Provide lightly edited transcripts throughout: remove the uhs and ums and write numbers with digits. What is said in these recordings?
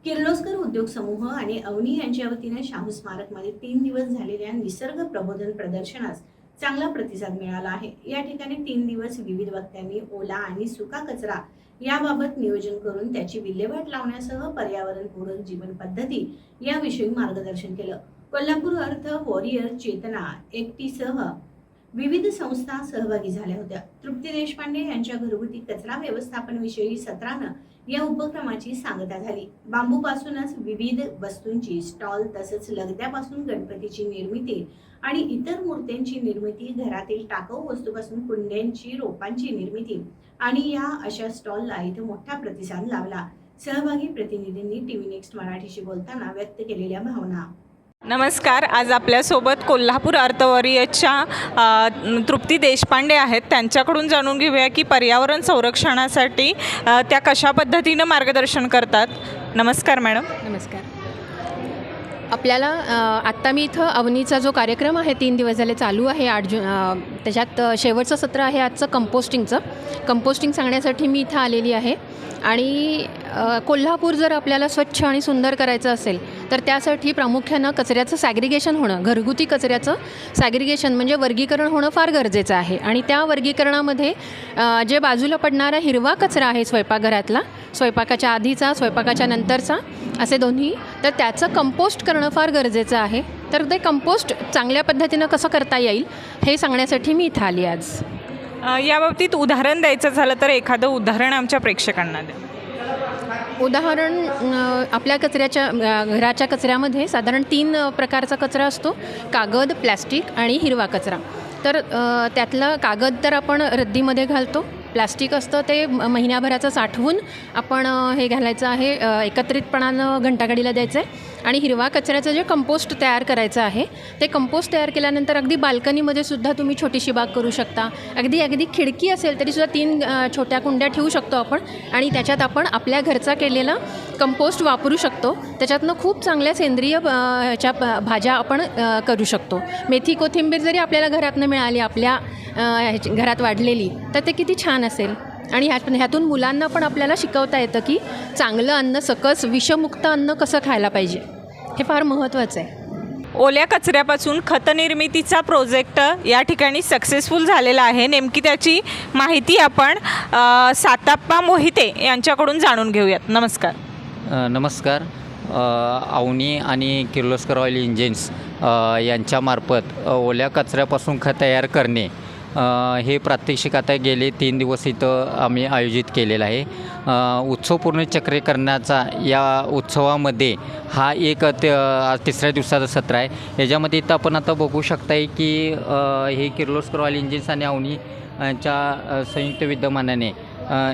किर्लोस्कर उद्योग समूह आणि अवनी यांच्या वतीने शाहू स्मारकमध्ये 3 दिवस झालेल्या निसर्ग प्रबोधन प्रदर्शनास चांगला प्रतिसाद मिळाला आहे। या ठिकाणी 3 दिवस विविध वक्त्यांनी ओला आणि सुका कचरा याबाबत नियोजन करून त्याची विल्हेवाट लावण्यासह पर्यावरणपूरक जीवन पद्धती याविषयी मार्गदर्शन केलं। कोल्हापूर अर्थ वॉरियर चेतना एकटीसह विविध संस्था सहभागी झाल्या होत्या। तृप्ती देशपांडे यांच्या घरगुती कचरा व्यवस्थापन विषयी सत्रानं या उपक्रमाची सांगता झाली। बांबूपासूनच विविध वस्तूंची स्टॉल तसंच लगद्यापासून गणपतीची निर्मिती आणि इतर मूर्त्यांची निर्मिती, घरातील टाकाऊ वस्तूपासून कुंड्यांची रोपांची निर्मिती आणि या अशा स्टॉलला इथे मोठा प्रतिसाद लाभला। सहभागी प्रतिनिधींनी टीव्ही नेक्स्ट मराठीशी बोलताना व्यक्त केलेल्या भावना। नमस्कार, आज आपल्यासोबत कोल्हापूर अर्थवॉरियरच्या तृप्ती देशपांडे आहेत। त्यांच्याकडून जाणून घेऊया की पर्यावरण संरक्षणासाठी त्या कशा पद्धतीनं मार्गदर्शन करतात। नमस्कार मॅडम। नमस्कार। आपल्याला आत्ता मी इथं अवनीचा जो कार्यक्रम आहे 3 दिवस झाले चालू आहे 8 जून, त्याच्यात शेवटचं सत्र आहे आजचं कंपोस्टिंग सांगण्यासाठी मी इथं आलेली आहे। आणि कोल्हापूर जर आपल्याला स्वच्छ आणि सुंदर करायचं असेल तर त्यासाठी प्रामुख्यानं कचऱ्याचं सॅग्रिगेशन होणं, घरगुती कचऱ्याचं सॅग्रिगेशन म्हणजे वर्गीकरण होणं फार गरजेचं आहे। आणि त्या वर्गीकरणामध्ये जे बाजूला पडणारा हिरवा कचरा आहे स्वयंपाकघरातला, स्वयंपाकाच्या आधीचा, स्वयंपाकाच्या नंतरचा असे दोन्ही, तर त्याचं कंपोस्ट करणं फार गरजेचं आहे। तर ते कंपोस्ट चांगल्या पद्धतीनं कसं करता येईल हे सांगण्यासाठी मी इथं आली आज। याबाबतीत उदाहरण द्यायचं झालं तर एखादं उदाहरण आमच्या प्रेक्षकांना द्या। उदाहरण, आपल्या घराच्या कचऱ्यामध्ये साधारण 3 प्रकारचा कचरा असतो: कागद, प्लॅस्टिक आणि हिरवा कचरा। तर त्यातलं कागद तर आपण रद्दीमध्ये घालतो, प्लास्टिक असतं ते महिन्याभराचं साठवून आपण हे घालायचं आहे, एकत्रितपणानं घंटागाडीला द्यायचं आहे। आणि हिरवा कचऱ्याचं जे कंपोस्ट तयार करायचं आहे ते कंपोस्ट तयार केल्यानंतर अगदी बाल्कनीमध्ये सुद्धा तुम्ही छोटीशी बाग करू शकता। अगदी खिडकी असेल तरीसुद्धा 3 छोट्या कुंड्या ठेवू शकतो आपण आणि त्याच्यात आपण आपल्या घरचा केलेला कंपोस्ट वापरू शकतो। त्याच्यातनं खूप चांगल्या सेंद्रिय भाज्या आपण करू शकतो। मेथी कोथिंबीर जरी आपल्याला घरातनं मिळाली, आपल्या घरात वाढलेली, तर ते किती छान असेल। आणि ह्यातून मुलांना पण आपल्याला शिकवता येतं की चांगलं अन्न, सकस विषमुक्त अन्न कसं खायला पाहिजे, हे फार महत्त्वाचं आहे। ओल्या कचऱ्यापासून खत निर्मितीचा प्रोजेक्ट या ठिकाणी सक्सेसफुल झालेला आहे। नेमकी त्याची माहिती आपण साताप्पा मोहिते यांच्याकडून जाणून घेऊयात। नमस्कार। नमस्कार। अवनी आणि किर्लोस्कर ऑइल इंजिन्स यांच्यामार्फत ओल्या कचऱ्यापासून खत तयार करणे हे प्रात्यक्षिक आता गेले 3 दिवस इथं आम्ही आयोजित केलेलं आहे। उत्सवपूर्ण चक्रीकरणाचा या उत्सवामध्ये हा एक तिसऱ्या दिवसाचं सत्र आहे। याच्यामध्ये इथं आपण आता बघू शकताय की हे किर्लोस्कर ऑइल इंजिन्स आणि अवनी यांच्या संयुक्त विद्यमानाने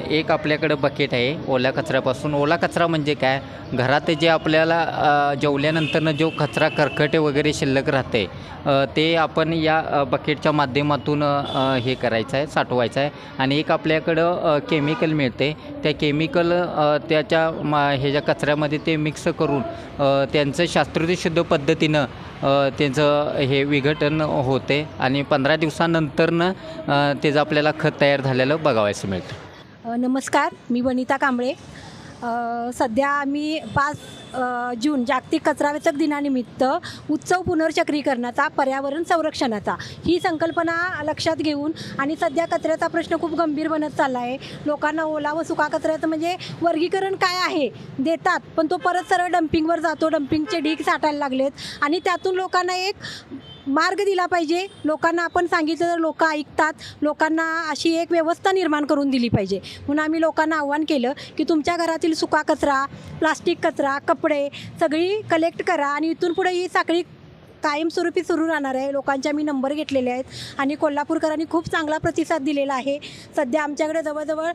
एक आपल्याकडं बकेट आहे ओल्या कचऱ्यापासून। ओला कचरा म्हणजे काय, घरात जे आपल्याला जेवल्यानंतरनं जो कचरा कर्कटे वगैरे शिल्लक राहते ते आपण या बकेटच्या माध्यमातून हे करायचं आहे, साठवायचं आहे। आणि एक आपल्याकडं केमिकल मिळते, त्या केमिकल ह्याच्या कचऱ्यामध्ये ते मिक्स करून त्यांचं शास्त्रोक्त पद्धतीनं त्यांचं हे विघटन होते आणि 15 दिवसानंतरनं त्याचं आपल्याला खत तयार झालेलं बघावयाचं मिळतं। नमस्कार, मी वनिता कांबळे। सध्या आम्ही 5 जून जागतिक कचरावेचक दिनानिमित्त उत्सव पुनर्चक्रीकरणाचा, पर्यावरण संरक्षणाचा ही संकल्पना लक्षात घेऊन आणि सध्या कचऱ्याचा प्रश्न खूप गंभीर बनत चालला आहे। लोकांना ओला व सुका कचऱ्याचं म्हणजे वर्गीकरण काय आहे देतात, पण तो परत सरळ डम्पिंगवर जातो, डम्पिंगचे ढीग साठायला लागलेत आणि त्यातून लोकांना एक मार्ग दिला पाहिजे। लोकांना आपण सांगितलं तर लोक ऐकतात, लोकांना अशी एक व्यवस्था निर्माण करून दिली पाहिजे। म्हणून आम्ही लोकांना आव्हान केलं की तुमच्या घरातील सुका कचरा, प्लास्टिक कचरा, कपडे सगळी कलेक्ट करा आणि इथून पुढे ही साखळी कायमस्वरूपी सुरू राहणार आहे। लोकांच्या मी नंबर घेतलेले आहेत आणि कोल्हापूरकरांनी खूप चांगला प्रतिसाद दिलेला आहे। सध्या आमच्याकडे जवळजवळ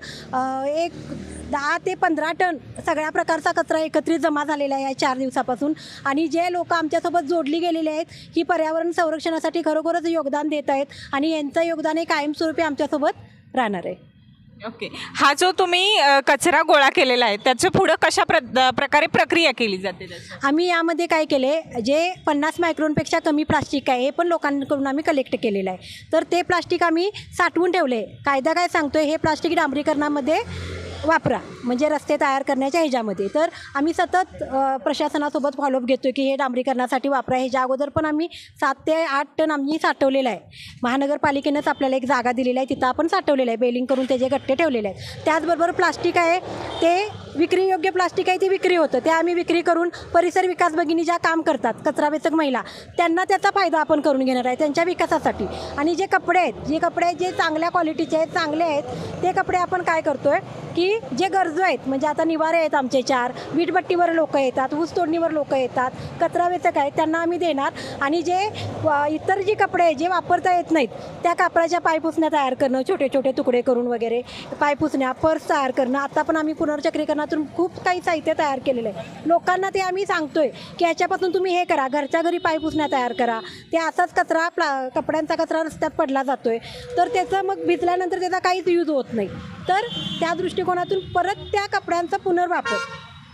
10 ते 15 टन सगळ्या प्रकारचा कचरा एकत्रित जमा झालेला आहे या 4 दिवसापासून। आणि जे लोक आमच्यासोबत जोडली गेलेले आहेत ही पर्यावरण संरक्षणासाठी खरोखरच योगदान देत आहेत आणि यांचं योगदान हे कायमस्वरूपी आमच्यासोबत राहणार आहे। ओके, हा जो तुम्ही कचरा गोळा केलेला आहे त्याचं पुढं कशा प्रकारे प्रक्रिया केली जाते? आम्ही यामध्ये काय केले, जे 50 मायक्रोनपेक्षा कमी प्लास्टिक आहे हे पण लोकांकडून आम्ही कलेक्ट केलेलं आहे। तर ते प्लास्टिक आम्ही साठवून ठेवले। कायदा काय सांगतोय, हे प्लास्टिक डांबरीकरणामध्ये वापरा, म्हणजे रस्ते तयार करण्याच्या ह्याच्यामध्ये. तर आम्ही सतत प्रशासनासोबत फॉलोअप घेतो की हे डांबरीकरणासाठी वापरा. ह्याच्या अगोदर पण आम्ही 7 ते 8 टन आम्ही साठवलेलं आहे. महानगरपालिकेनंच आपल्याला एक जागा दिलेली आहे, तिथं आपण साठवलेलं आहे, बेलिंग करून त्याचे गट्टे ठेवलेले आहेत. त्याचबरोबर प्लास्टिक आहे ते विक्रीयोग्य प्लास्टिक आहे, ते विक्री होतं, ते आम्ही विक्री करून परिसर विकास भगिनी ज्या काम करतात, कचरावेचक महिला, त्यांना त्याचा फायदा आपण करून घेणार आहे त्यांच्या विकासासाठी. आणि जे कपडे आहेत जे चांगल्या क्वालिटीचे आहेत, चांगले आहेत, ते कपडे आपण काय करतो आहे की जे गरजू आहेत, म्हणजे आता निवारे आहेत आमचे 4, वीटभट्टीवर लोक येतात, ऊस तोडणीवर लोक येतात, कचरावेचक आहेत, त्यांना आम्ही देणार. आणि जे इतर जी कपडे जे वापरता येत नाहीत त्या कापडाच्या पायपुसण्या तयार करणं, छोटे छोटे तुकडे करून वगैरे पायपुसण्या, पर्स तयार करणं. आता पण आम्ही पुनर्चक्रीकरणातून खूप काही साहित्य तयार केलेलं आहे. लोकांना ते आम्ही सांगतोय की ह्याच्यापासून तुम्ही हे करा, घरच्या घरी पायपुसण्या तयार करा. ते असाच कचरा कपड्यांचा कचरा रस्त्यात पडला जातोय, तर त्याचं मग भिजल्यानंतर त्याचा काहीच यूज होत नाही. तर त्या दृष्टिकोनातून परत त्या कपड्यांचा पुनर्वापर